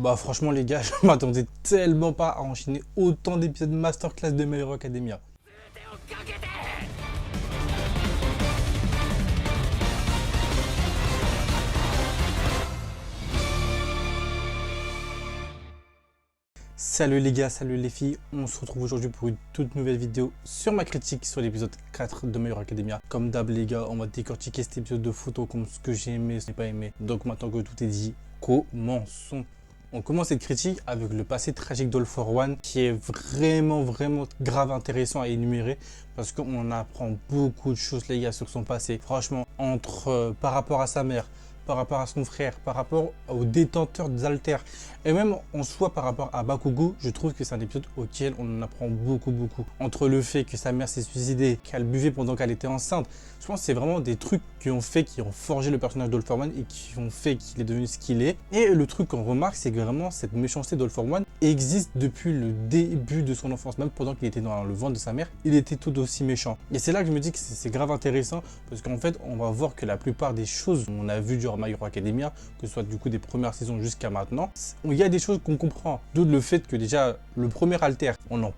Bah franchement les gars, je m'attendais tellement pas à enchaîner autant d'épisodes masterclass de My Hero Academia. Salut les gars, salut les filles, on se retrouve aujourd'hui pour une toute nouvelle vidéo sur ma critique sur l'épisode 4 de My Hero Academia. Comme d'hab les gars, on va décortiquer cet épisode de photos comme ce que j'ai aimé, ce que j'ai pas aimé. Donc maintenant que tout est dit, commençons. On commence cette critique avec le passé tragique d'All for One qui est vraiment grave intéressant à énumérer parce qu'on apprend beaucoup de choses les gars sur son passé. Franchement, par rapport à sa mère, par rapport à son frère, par rapport aux détenteurs des haltères et même en soi par rapport à Bakugo, je trouve que c'est un épisode auquel on en apprend beaucoup. Entre le fait que sa mère s'est suicidée, qu'elle buvait pendant qu'elle était enceinte, je pense que c'est vraiment des trucs qui ont forgé le personnage d'All for One et qui ont fait qu'il est devenu ce qu'il est. Et le truc qu'on remarque, c'est que vraiment cette méchanceté d'All for One existe depuis le début de son enfance, même pendant qu'il était dans le ventre de sa mère, il était tout aussi méchant. Et c'est là que je me dis que c'est grave intéressant parce qu'en fait, on va voir que la plupart des choses qu'on a vues durant My Hero Academia, que ce soit du coup des premières saisons jusqu'à maintenant, il y a des choses qu'on comprend. D'où le fait que déjà le premier alter, on en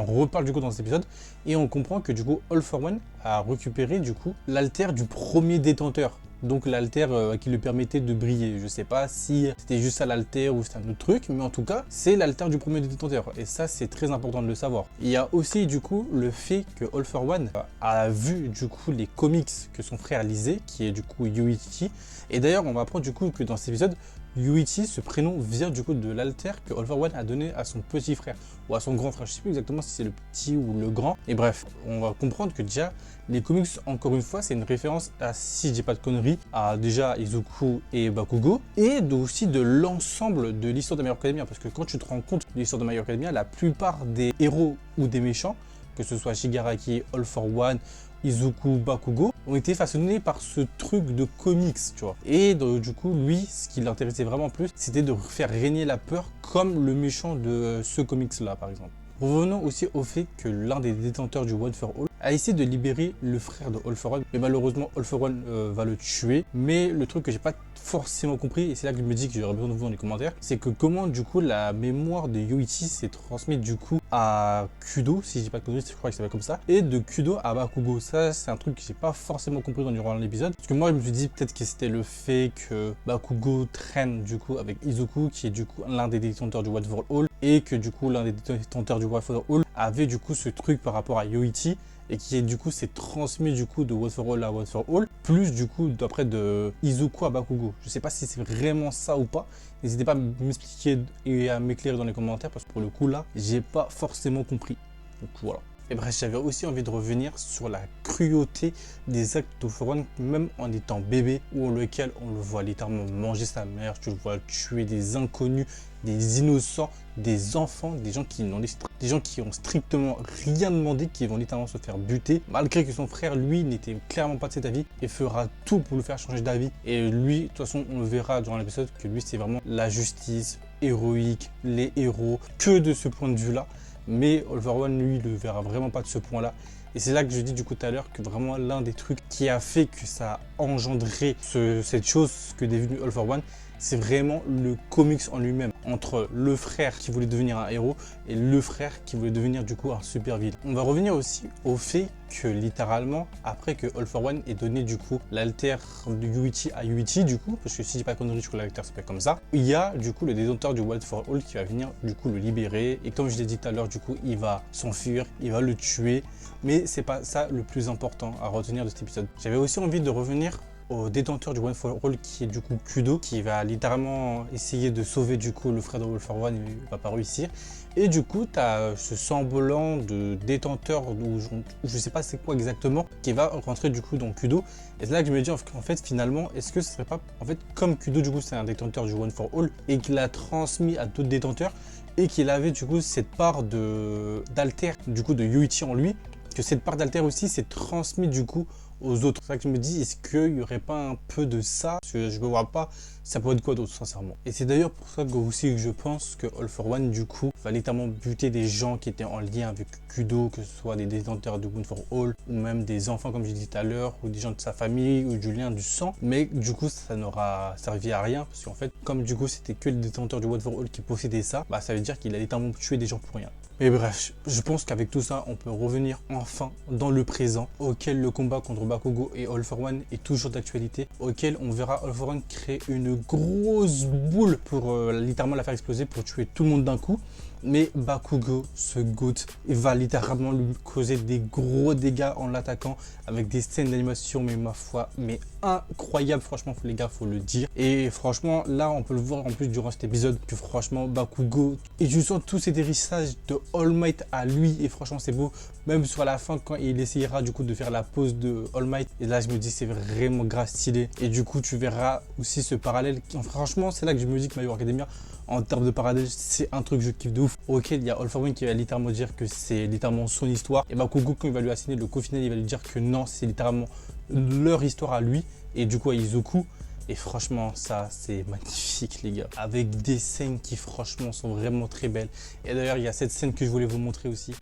reparle du coup dans cet épisode et on comprend que du coup All for One a récupéré du coup l'alter du premier détenteur. Donc l'alter qui lui permettait de briller. Je sais pas si c'était juste ça l'alter ou c'est un autre truc, mais en tout cas, c'est l'alter du premier détenteur. Et ça, c'est très important de le savoir. Il y a aussi du coup le fait que All for One a vu du coup les comics que son frère lisait, qui est du coup Yuichi. Et d'ailleurs, on va apprendre du coup que dans cet épisode, Yuichi, ce prénom vient du coup de l'alter que All for One a donné à son petit frère ou à son grand frère. Je sais plus exactement si c'est le petit ou le grand. Et bref, on va comprendre que déjà, les comics, encore une fois, c'est une référence à, si je dis pas de conneries, à déjà Izuku et Bakugo, et aussi de l'ensemble de l'histoire de My Hero Academia. Parce que quand tu te rends compte de l'histoire de My Hero Academia, la plupart des héros ou des méchants, que ce soit Shigaraki, All for One, Izuku, Bakugo, ont été façonnés par ce truc de comics, tu vois. Et du coup, lui, ce qui l'intéressait vraiment plus, c'était de faire régner la peur comme le méchant de ce comics-là, par exemple. Revenons aussi au fait que l'un des détenteurs du One for All a essayé de libérer le frère de All for One, mais malheureusement All for One va le tuer. Mais le truc que j'ai pas forcément compris, et c'est là que je me dis que j'aurais besoin de vous dans les commentaires, c'est que comment du coup la mémoire de Yuichi s'est transmise du coup à Kudo, si je dis pas de conneries, je crois que ça s'appelle comme ça, et de Kudo à Bakugo. Ça, c'est un truc que j'ai pas forcément compris durant l'épisode, parce que moi je me suis dit peut-être que c'était le fait que Bakugo traîne du coup avec Izuku, qui est du coup l'un des détenteurs du One for All, et que du coup l'un des détenteurs du One for All avait du coup ce truc par rapport à Yuichi, et qui est du coup s'est transmis du coup de One for All à One for All, plus du coup d'après de Izuku à Bakugo. Je sais pas si c'est vraiment ça ou pas. N'hésitez pas à m'expliquer et à m'éclairer dans les commentaires parce que pour le coup là, j'ai pas forcément compris. Donc voilà. Et bref, j'avais aussi envie de revenir sur la cruauté des actes d'All for One, même en étant bébé, où lequel on le voit littéralement manger sa mère, tu le vois tuer des inconnus, des innocents, des enfants, des gens qui ont strictement rien demandé, qui vont littéralement se faire buter, malgré que son frère, lui, n'était clairement pas de cet avis et fera tout pour le faire changer d'avis. Et lui, de toute façon, on le verra durant l'épisode, que lui, c'est vraiment la justice héroïque, les héros, que de ce point de vue-là. Mais All for One, lui, le verra vraiment pas de ce point-là. Et c'est là que je dis du coup tout à l'heure que vraiment l'un des trucs qui a fait que ça a engendré cette chose que est devenu All for One, c'est vraiment le comics en lui-même, entre le frère qui voulait devenir un héros et le frère qui voulait devenir du coup un super vilain. On va revenir aussi au fait que littéralement, après que All for One ait donné du coup l'alter de Yuichi à Yuichi du coup, parce que si je dis pas connerie, je crois que l'alter s'appelle comme ça, il y a du coup le détenteur du One for All qui va venir du coup le libérer, et comme je l'ai dit tout à l'heure, du coup il va s'enfuir, il va le tuer, mais c'est pas ça le plus important à retenir de cet épisode. J'avais aussi envie de revenir au détenteur du One for All qui est du coup Kudo, qui va littéralement essayer de sauver du coup le frère de All for One, il va pas réussir. Et du coup, tu as ce semblant de détenteur, où je sais pas c'est quoi exactement, qui va rentrer du coup dans Kudo. Et c'est là que je me dis en fait finalement, est-ce que ce serait pas en fait comme Kudo du coup c'est un détenteur du One for All et qu'il a transmis à d'autres détenteurs et qu'il avait du coup cette part d'alter du coup de Yuichi en lui, que cette part d'alter aussi s'est transmise du coup aux autres. C'est ça que je me dis, est-ce qu'il n'y aurait pas un peu de ça? Parce que je ne vois pas, ça pourrait être quoi d'autre, sincèrement. Et c'est d'ailleurs pour ça que aussi que je pense que All for One, du coup, va littéralement buter des gens qui étaient en lien avec Kudo, que ce soit des détenteurs de One for All, ou même des enfants, comme j'ai dit tout à l'heure, ou des gens de sa famille, ou du lien du sang. Mais du coup, ça n'aura servi à rien, parce qu'en fait, comme du coup, c'était que les détenteurs du One for All qui possédaient ça, bah ça veut dire qu'il a littéralement tué des gens pour rien. Mais bref, je pense qu'avec tout ça, on peut revenir enfin dans le présent, auquel le combat contre Bakugo et All for One est toujours d'actualité, auquel on verra All for One créer une grosse boule pour littéralement la faire exploser, pour tuer tout le monde d'un coup. Mais Bakugo, ce GOAT, il va littéralement lui causer des gros dégâts en l'attaquant avec des scènes d'animation, mais ma foi, mais incroyable, franchement, les gars, faut le dire. Et franchement, là, on peut le voir en plus durant cet épisode que franchement, Bakugo, et je sens tous ces dérissages de All Might à lui, et franchement, c'est beau. Même sur la fin, quand il essayera du coup de faire la pose de All Might, et là, je me dis, c'est vraiment grave stylé. Et du coup, tu verras aussi ce parallèle. Franchement, c'est là que je me dis que My Hero Academia, en termes de parallèle, c'est un truc que je kiffe de ouf. Ok, il y a All for One qui va littéralement dire que c'est littéralement son histoire. Et Bakugo, quand il va lui assigner le coup final, il va lui dire que non, c'est littéralement leur histoire à lui. Et du coup, à Izuku. Et franchement, ça, c'est magnifique, les gars. Avec des scènes qui, franchement, sont vraiment très belles. Et d'ailleurs, il y a cette scène que je voulais vous montrer aussi.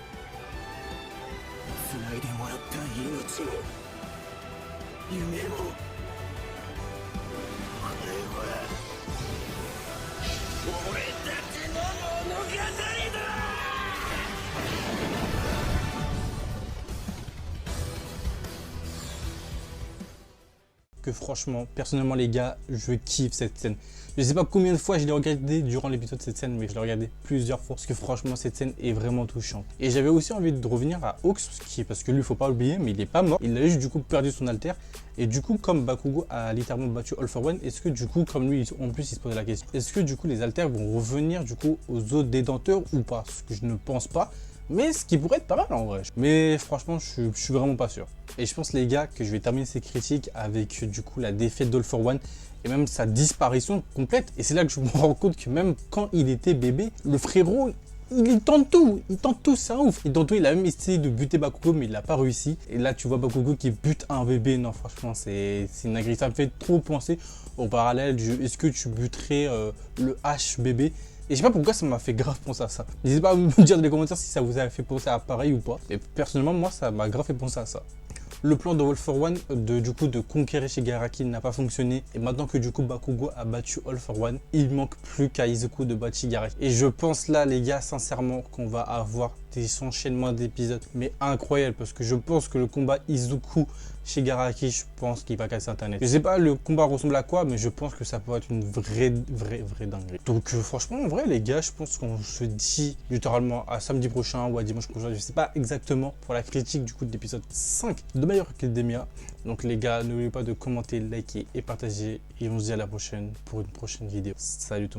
Que franchement, personnellement les gars, je kiffe cette scène. Je sais pas combien de fois je l'ai regardé durant l'épisode cette scène, mais je l'ai regardé plusieurs fois parce que franchement cette scène est vraiment touchante. Et j'avais aussi envie de revenir à Hawks, parce que lui, faut pas l'oublier, mais il est pas mort. Il a juste du coup perdu son alter. Et du coup, comme Bakugo a littéralement battu All for One, est-ce que du coup, comme lui, en plus, il se posait la question, est-ce que du coup les alters vont revenir du coup aux autres détenteurs ou pas? Ce que je ne pense pas. Mais ce qui pourrait être pas mal en vrai. Mais franchement, je suis vraiment pas sûr. Et je pense les gars que je vais terminer ces critiques avec du coup la défaite d'All for One et même sa disparition complète. Et c'est là que je me rends compte que même quand il était bébé, le frérot, il tente tout, c'est un ouf. Il tente tout, il a même essayé de buter Bakugo, mais il n'a pas réussi. Et là, tu vois Bakugo qui bute un bébé. Non, franchement, c'est une agression. Ça me fait trop penser au parallèle du est-ce que tu buterais le H bébé? Et je sais pas pourquoi ça m'a fait grave penser à ça. N'hésitez pas à me dire dans les commentaires si ça vous a fait penser à pareil ou pas. Mais personnellement, moi, ça m'a grave fait penser à ça. Le plan de All for One de conquérir Shigaraki n'a pas fonctionné. Et maintenant que du coup Bakugo a battu All for One, il manque plus qu'à Izuku de battre Shigaraki. Et je pense là les gars sincèrement qu'on va avoir des enchaînements d'épisodes mais incroyables parce que je pense que le combat Izuku Shigaraki, je pense qu'il va casser internet. Je sais pas le combat ressemble à quoi, mais je pense que ça peut être une vraie dinguerie. Donc franchement en vrai les gars, je pense qu'on se dit littéralement à samedi prochain ou à dimanche prochain, je sais pas exactement, pour la critique du coup de l'épisode 5 de My Hero Academia. Donc les gars, n'oubliez pas de commenter, liker et partager et on se dit à la prochaine pour une prochaine vidéo. Salut tout le monde.